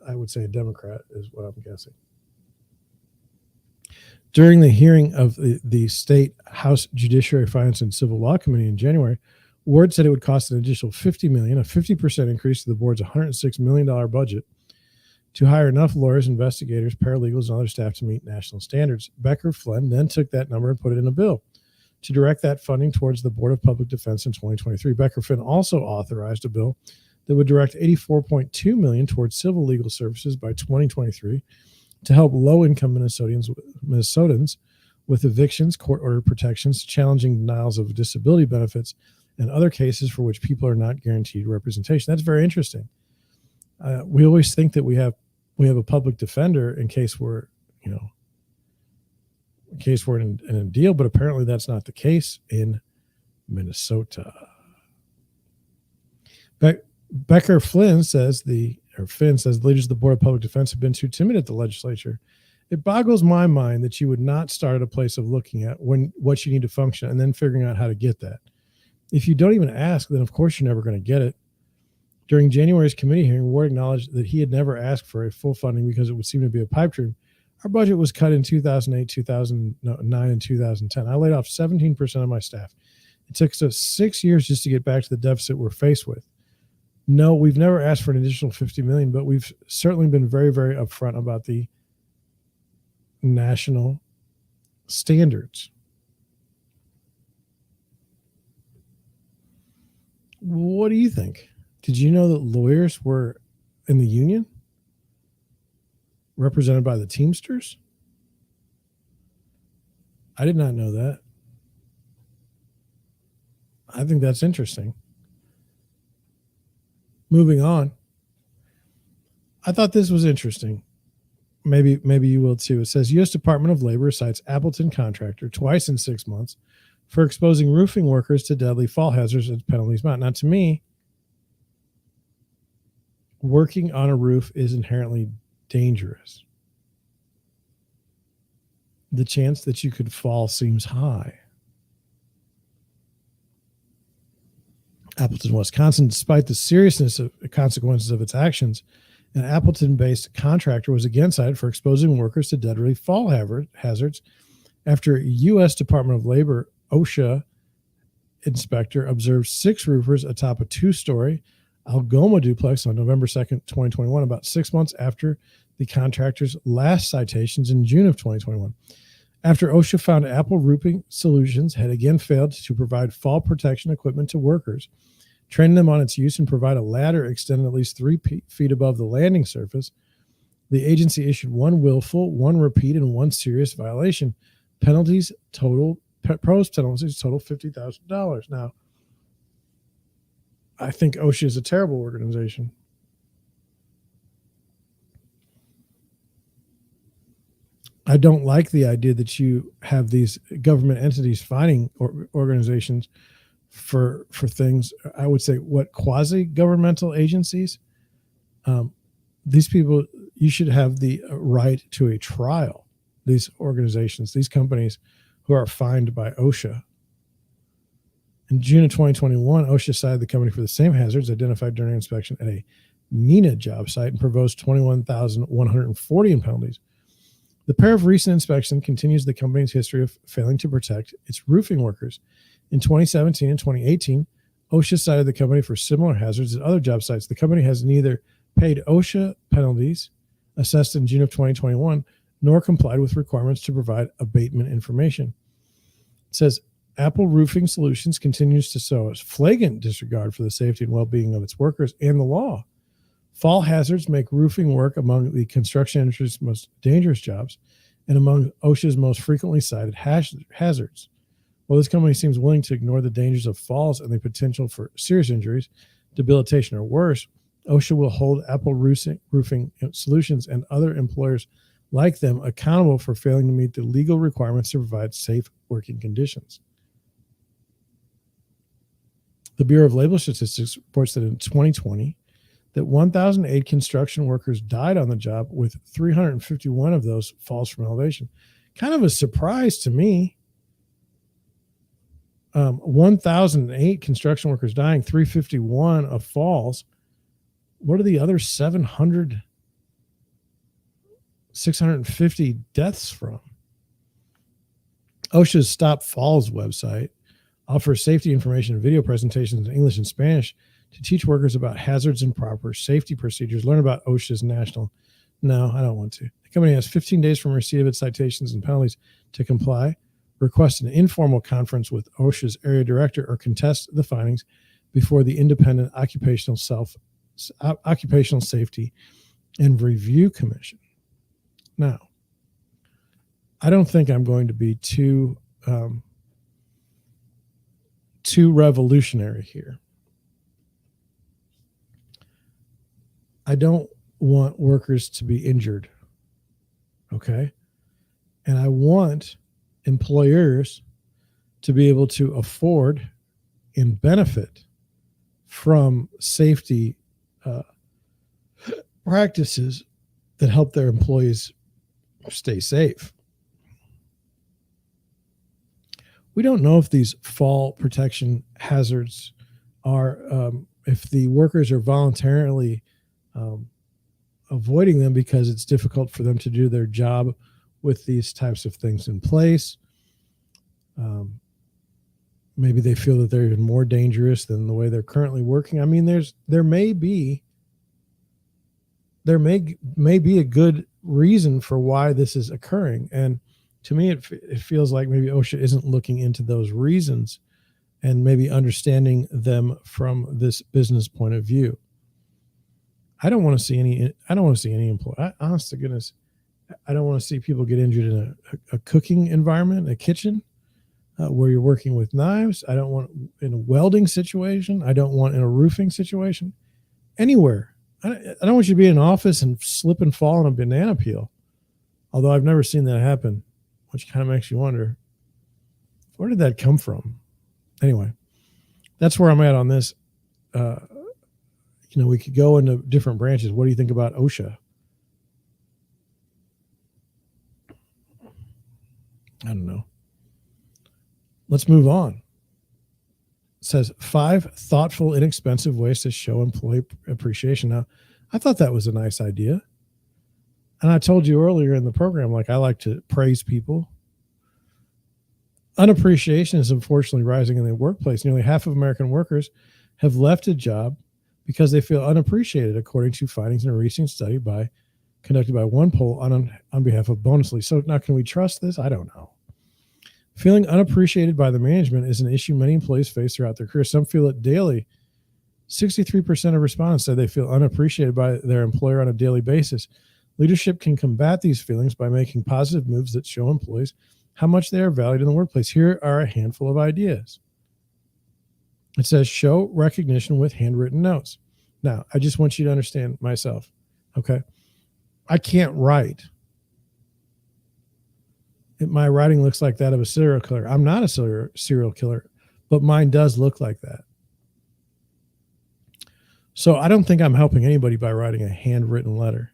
I would say a Democrat is what I'm guessing. During the hearing of the State House Judiciary, Finance, and Civil Law Committee in January, Ward said it would cost an additional $50 million, a 50% increase to the board's $106 million budget, to hire enough lawyers, investigators, paralegals, and other staff to meet national standards. Becker Flynn then took that number and put it in a bill to direct that funding towards the Board of Public Defense in 2023. Becker Flynn also authorized a bill that would direct $84.2 million towards civil legal services by 2023 to help low-income Minnesotans with evictions, court-ordered protections, challenging denials of disability benefits, and other cases for which people are not guaranteed representation. That's very interesting. We always think that we have a public defender in case we're in a deal, but apparently that's not the case in Minnesota. Flynn says the leaders of the Board of Public Defense have been too timid at the legislature. It boggles my mind that you would not start at a place of looking at what you need to function and then figuring out how to get that. If you don't even ask, then of course you're never going to get it. During January's committee hearing, Ward acknowledged that he had never asked for a full funding because it would seem to be a pipe dream. Our budget was cut in 2008, 2009, and 2010. I laid off 17% of my staff. It took us 6 years just to get back to the deficit we're faced with. No, we've never asked for an additional $50 million, but we've certainly been very, very upfront about the national standards. What do you think? Did you know that lawyers were in the union, represented by the Teamsters? I did not know that. I think that's interesting. Moving on. I thought this was interesting. Maybe you will too. It says U.S. Department of Labor cites Appleton contractor twice in 6 months for exposing roofing workers to deadly fall hazards as penalties mount. Now, to me, working on a roof is inherently dangerous. The chance that you could fall seems high. Appleton, Wisconsin, despite the seriousness of the consequences of its actions, an Appleton-based contractor was again cited for exposing workers to deadly fall hazards after a U.S. Department of Labor OSHA inspector observed 6 roofers atop a 2-story Algoma duplex on November 2nd, 2021, about 6 months after the contractor's last citations in June of 2021. After OSHA found Apple Roofing Solutions had again failed to provide fall protection equipment to workers, train them on its use, and provide a ladder extended at least 3 feet above the landing surface, the agency issued 1 willful, 1 repeat, and 1 serious violation. Proposed penalties total $50,000. Now, I think OSHA is a terrible organization. I don't like the idea that you have these government entities fining organizations for things. I would say quasi-governmental agencies. These people, you should have the right to a trial. These organizations, these companies who are fined by OSHA. In June of 2021, OSHA cited the company for the same hazards identified during inspection at a MENA job site and proposed $21,140 in penalties. The pair of recent inspections continues the company's history of failing to protect its roofing workers. In 2017 and 2018, OSHA cited the company for similar hazards at other job sites. The company has neither paid OSHA penalties assessed in June of 2021 nor complied with requirements to provide abatement information. It says Apple Roofing Solutions continues to show a flagrant disregard for the safety and well-being of its workers and the law. Fall hazards make roofing work among the construction industry's most dangerous jobs and among OSHA's most frequently cited hazards. While this company seems willing to ignore the dangers of falls and the potential for serious injuries, debilitation, or worse, OSHA will hold Apple Roofing Solutions and other employers like them accountable for failing to meet the legal requirements to provide safe working conditions. The Bureau of Labor Statistics reports that in 2020, that 1,008 construction workers died on the job, with 351 of those falls from elevation. Kind of a surprise to me. 1,008 construction workers dying, 351 of falls. What are the other 650 deaths from? OSHA's Stop Falls website offers safety information and video presentations in English and Spanish to teach workers about hazards and proper safety procedures. Learn about OSHA's national. No, I don't want to. The company has 15 days from receipt of its citations and penalties to comply. Request an informal conference with OSHA's area director or contest the findings before the Independent Occupational Safety and Review Commission. Now, I don't think I'm going to be too revolutionary here. I don't want workers to be injured, okay? And I want employers to be able to afford and benefit from safety practices that help their employees stay safe. We don't know if these fall protection hazards are, if the workers are voluntarily avoiding them because it's difficult for them to do their job with these types of things in place. Maybe they feel that they're even more dangerous than the way they're currently working. I mean, there may be a good reason for why this is occurring. And to me, it feels like maybe OSHA isn't looking into those reasons and maybe understanding them from this business point of view. I don't want to see any employee. Honest to goodness, I don't want to see people get injured in a cooking environment, a kitchen where you're working with knives. I don't want in a welding situation. I don't want in a roofing situation. Anywhere. I don't want you to be in an office and slip and fall on a banana peel. Although I've never seen that happen, which kind of makes you wonder, where did that come from? Anyway, that's where I'm at on this. We could go into different branches. What do you think about OSHA? I don't know. Let's move on. It says 5 thoughtful, inexpensive ways to show employee appreciation. Now, I thought that was a nice idea. And I told you earlier in the program, like, I like to praise people. Unappreciation is unfortunately rising in the workplace. Nearly half of American workers have left a job because they feel unappreciated, according to findings in a recent study conducted by one poll on behalf of Bonusly. So now, can we trust this? I don't know. Feeling unappreciated by the management is an issue many employees face throughout their career. Some feel it daily. 63% of respondents said they feel unappreciated by their employer on a daily basis. Leadership can combat these feelings by making positive moves that show employees how much they are valued in the workplace. Here are a handful of ideas. It says show recognition with handwritten notes. Now, I just want you to understand myself, okay? I can't write. My writing looks like that of a serial killer. I'm not a serial killer, but mine does look like that. So I don't think I'm helping anybody by writing a handwritten letter.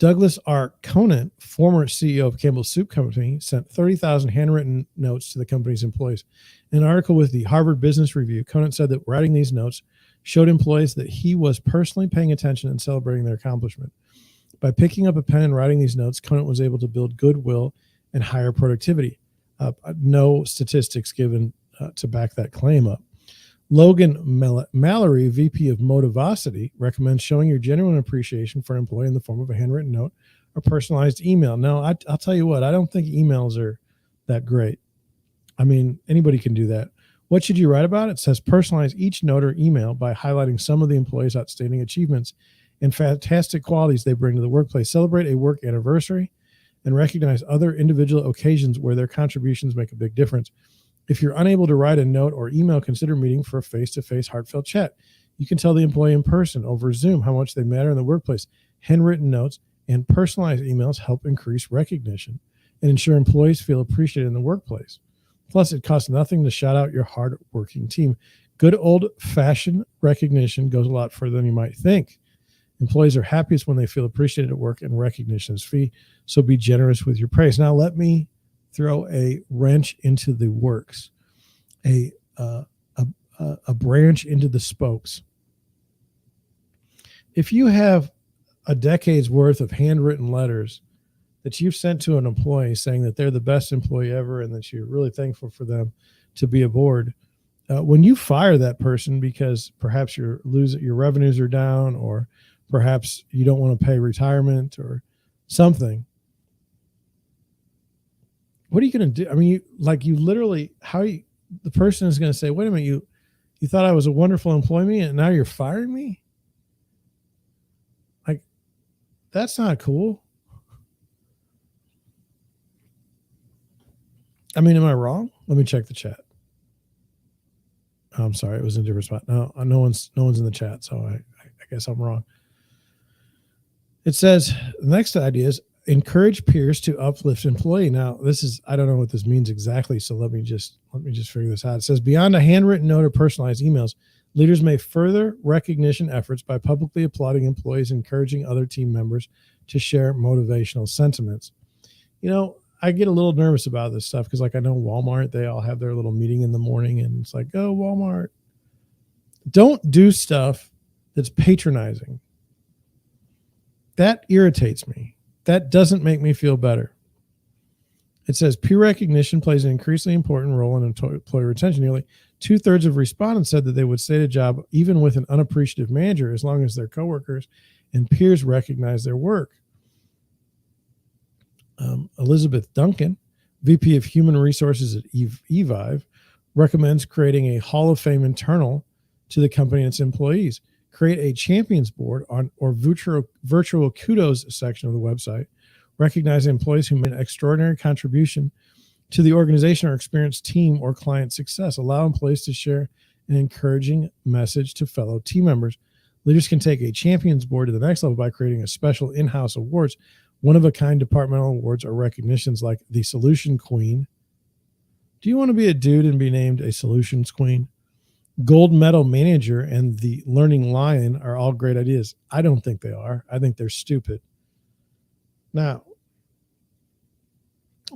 Douglas R. Conant, former CEO of Campbell's Soup Company, sent 30,000 handwritten notes to the company's employees. In an article with the Harvard Business Review, Conant said that writing these notes showed employees that he was personally paying attention and celebrating their accomplishment. By picking up a pen and writing these notes, Conant was able to build goodwill and higher productivity. No statistics given to back that claim up. Logan Mallory, VP of Motivosity, recommends showing your genuine appreciation for an employee in the form of a handwritten note or personalized email. Now, I'll tell you what, I don't think emails are that great. I mean, anybody can do that. What should you write about? It says personalize each note or email by highlighting some of the employee's outstanding achievements and fantastic qualities they bring to the workplace. Celebrate a work anniversary and recognize other individual occasions where their contributions make a big difference. If you're unable to write a note or email, consider meeting for a face-to-face heartfelt chat. You can tell the employee in person over Zoom how much they matter in the workplace. Handwritten notes and personalized emails help increase recognition and ensure employees feel appreciated in the workplace. Plus, it costs nothing to shout out your hard-working team. Good old-fashioned recognition goes a lot further than you might think. Employees are happiest when they feel appreciated at work, and recognition is free, so be generous with your praise. Now, let me throw a wrench into the works, a branch into the spokes. If you have a decade's worth of handwritten letters that you've sent to an employee saying that they're the best employee ever and that you're really thankful for them to be aboard, when you fire that person because perhaps your revenues are down, or perhaps you don't want to pay retirement or something, what are you going to do? I mean, you literally, the person is going to say, wait a minute, you thought I was a wonderful employee and now you're firing me? Like, that's not cool. I mean, am I wrong? Let me check the chat. I'm sorry, it was in a different spot. No one's in the chat, so I guess I'm wrong. It says the next idea is encourage peers to uplift employee. Now, I don't know what this means exactly, so let me just figure this out. It says beyond a handwritten note or personalized emails, leaders may further recognition efforts by publicly applauding employees, encouraging other team members to share motivational sentiments. I get a little nervous about this stuff because, I know Walmart, they all have their little meeting in the morning, and it's like, oh, Walmart. Don't do stuff that's patronizing. That irritates me. That doesn't make me feel better. It says peer recognition plays an increasingly important role in employee retention. Nearly 2/3 of respondents said that they would stay at a job even with an unappreciative manager as long as their coworkers and peers recognize their work. Elizabeth Duncan, VP of Human Resources at eVive, recommends creating a Hall of Fame internal to the company and its employees. Create a champions board or virtual kudos section of the website, recognizing employees who made an extraordinary contribution to the organization or experienced team or client success. Allow employees to share an encouraging message to fellow team members. Leaders can take a champions board to the next level by creating a special in-house awards. One-of-a-kind departmental awards are recognitions like the Solution Queen. Do you want to be a dude and be named a Solutions Queen? Gold Medal Manager and the Learning Lion are all great ideas. I don't think they are. I think they're stupid. Now,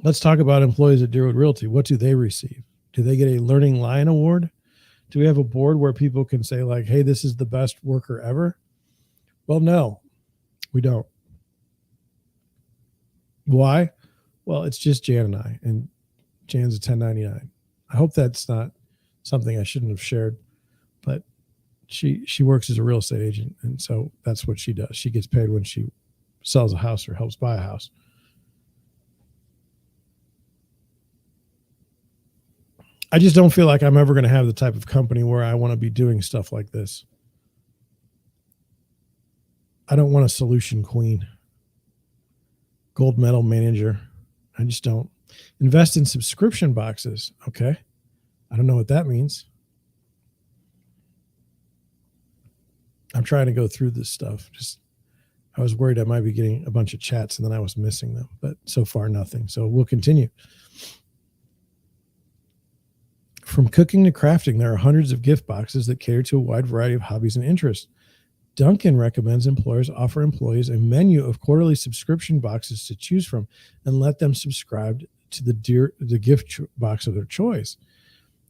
let's talk about employees at Deerwood Realty. What do they receive? Do they get a Learning Lion Award? Do we have a board where people can say, like, hey, this is the best worker ever? Well, no, we don't. Why? Well, it's just Jan and I, and Jan's a 1099. I hope that's not something I shouldn't have shared, but she works as a real estate agent, and so that's what she does. She gets paid when she sells a house or helps buy a house. I just don't feel like I'm ever going to have the type of company where I want to be doing stuff like this. I don't want a Solution Queen. Gold Medal Manager. I just don't. Invest in subscription boxes. Okay. I don't know what that means. I'm trying to go through this stuff. I was worried I might be getting a bunch of chats and then I was missing them, but so far nothing. So we'll continue. From cooking to crafting, there are hundreds of gift boxes that cater to a wide variety of hobbies and interests. Duncan recommends employers offer employees a menu of quarterly subscription boxes to choose from and let them subscribe to the gift box of their choice.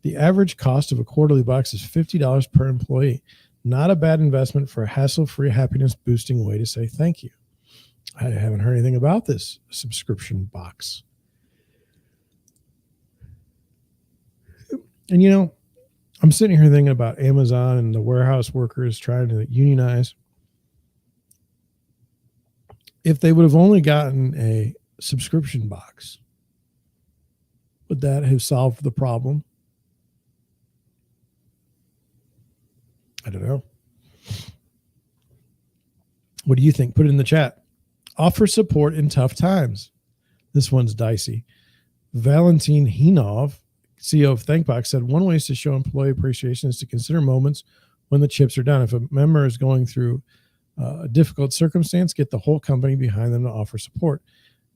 The average cost of a quarterly box is $50 per employee. Not a bad investment for a hassle-free, happiness-boosting way to say thank you. I haven't heard anything about this subscription box. And, I'm sitting here thinking about Amazon and the warehouse workers trying to unionize. If they would have only gotten a subscription box, would that have solved the problem? I don't know. What do you think? Put it in the chat. Offer support in tough times. This one's dicey. Valentin Hinov, CEO of ThankBox, said one way to show employee appreciation is to consider moments when the chips are down. If a member is going through a difficult circumstance, get the whole company behind them to offer support.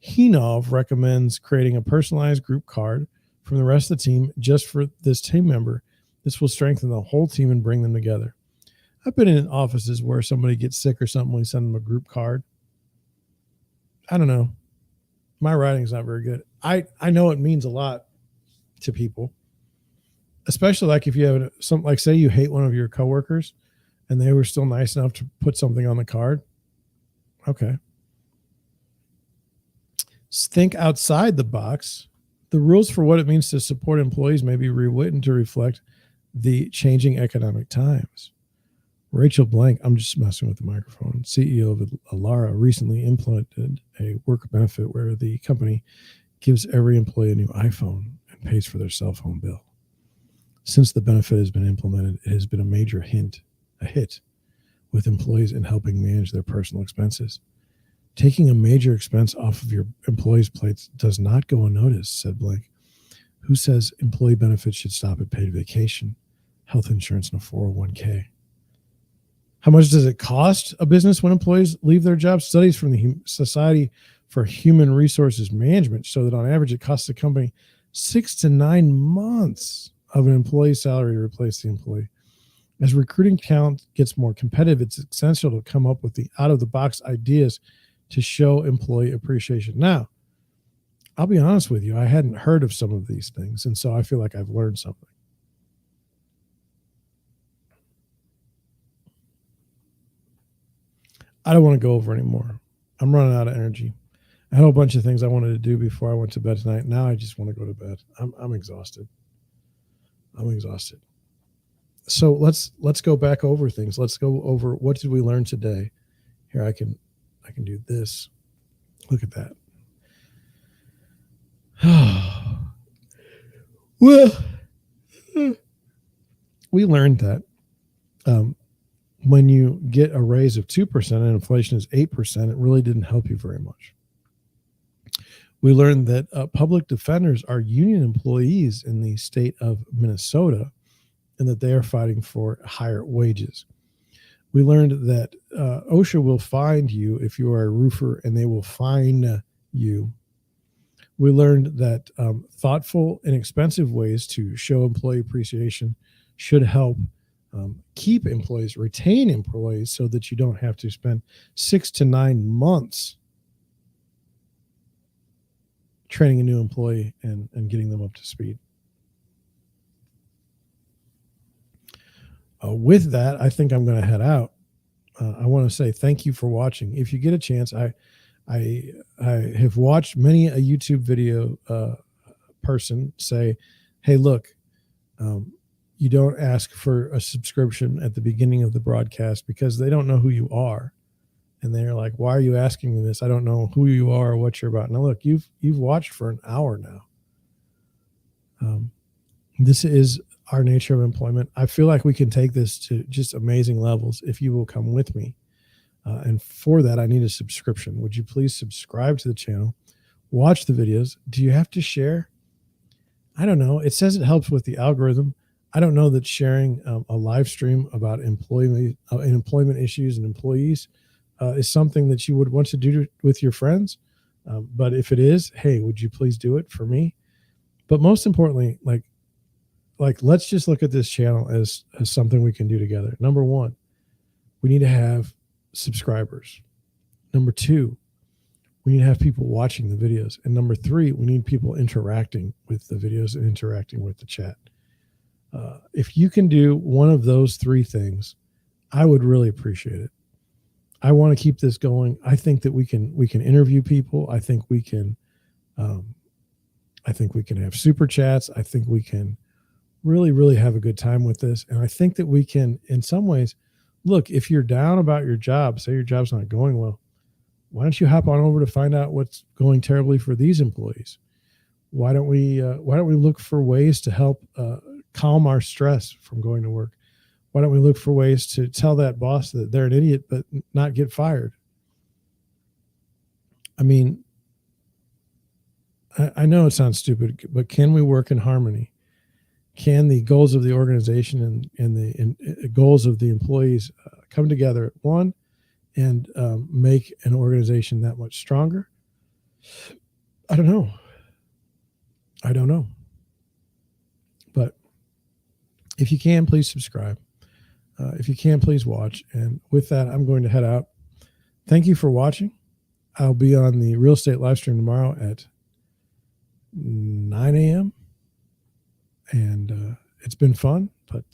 Hinov recommends creating a personalized group card from the rest of the team just for this team member. This will strengthen the whole team and bring them together. I've been in offices where somebody gets sick or something, we send them a group card. I don't know. My writing's not very good. I know it means a lot to people, especially like if you have some, like say you hate one of your coworkers and they were still nice enough to put something on the card. Okay. Think outside the box. The rules for what it means to support employees may be rewritten to reflect the changing economic times. Rachel Blank, I'm just messing with the microphone, CEO of Alara, recently implemented a work benefit where the company gives every employee a new iPhone and pays for their cell phone bill. Since the benefit has been implemented, it has been a major hit with employees in helping manage their personal expenses. Taking a major expense off of your employees' plates does not go unnoticed, said Blank, who says employee benefits should stop at paid vacation, health insurance, and a 401k. How much does it cost a business when employees leave their jobs? Studies from the Society for Human Resources Management show that on average it costs the company 6 to 9 months of an employee's salary to replace the employee. As recruiting talent gets more competitive, it's essential to come up with the out-of-the-box ideas to show employee appreciation. Now, I'll be honest with you, I hadn't heard of some of these things, and so I feel like I've learned something. I don't want to go over anymore. I'm running out of energy. I had a whole bunch of things I wanted to do before I went to bed tonight. Now I just want to go to bed. I'm exhausted. So let's go back over things. Let's go over what did we learn today. Here I can do this. Look at that. Well, we learned that when you get a raise of 2% and inflation is 8%, it really didn't help you very much. We learned that public defenders are union employees in the state of Minnesota and that they are fighting for higher wages. We learned that OSHA will find you if you are a roofer, and they will fine you. We learned that thoughtful and expensive ways to show employee appreciation should help keep employees, retain employees, so that you don't have to spend 6 to 9 months training a new employee and getting them up to speed. With that, I think I'm going to head out. I want to say thank you for watching. If you get a chance, I have watched many a YouTube video person say, hey, look, you don't ask for a subscription at the beginning of the broadcast because they don't know who you are. And they're like, why are you asking me this? I don't know who you are or what you're about. Now, look, you've watched for an hour now. This is our nature of employment. I feel like we can take this to just amazing levels if you will come with me. And for that, I need a subscription. Would you please subscribe to the channel? Watch the videos. Do you have to share? I don't know. It says it helps with the algorithm. I don't know that sharing a live stream about employment issues and employees is something that you would want to do with your friends. But if it is, hey, would you please do it for me? But most importantly, like let's just look at this channel as something we can do together. Number one, we need to have subscribers. Number two, we need to have people watching the videos. And number three, we need people interacting with the videos and interacting with the chat. If you can do one of those three things, I would really appreciate it. I want to keep this going. I think that we can interview people. I think we can have super chats. I think we can really have a good time with this. And I think that we can, in some ways, look, if you're down about your job, say your job's not going well, why don't you hop on over to find out what's going terribly for these employees? Why don't we look for ways to help calm our stress from going to work? Why don't we look for ways to tell that boss that they're an idiot but not get fired? I mean, I know it sounds stupid, but can we work in harmony? can the goals of the organization and the goals of the employees come together at one and make an organization that much stronger? I don't know. But if you can, please subscribe. If you can, please watch. And with that, I'm going to head out. Thank you for watching. I'll be on the real estate live stream tomorrow at 9 a.m. And it's been fun. But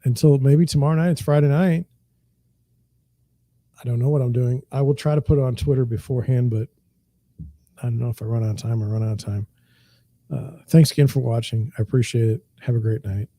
until maybe tomorrow night, it's Friday night. I don't know what I'm doing. I will try to put it on Twitter beforehand, but I don't know if I run out of time or run out of time. Thanks again for watching. I appreciate it. Have a great night.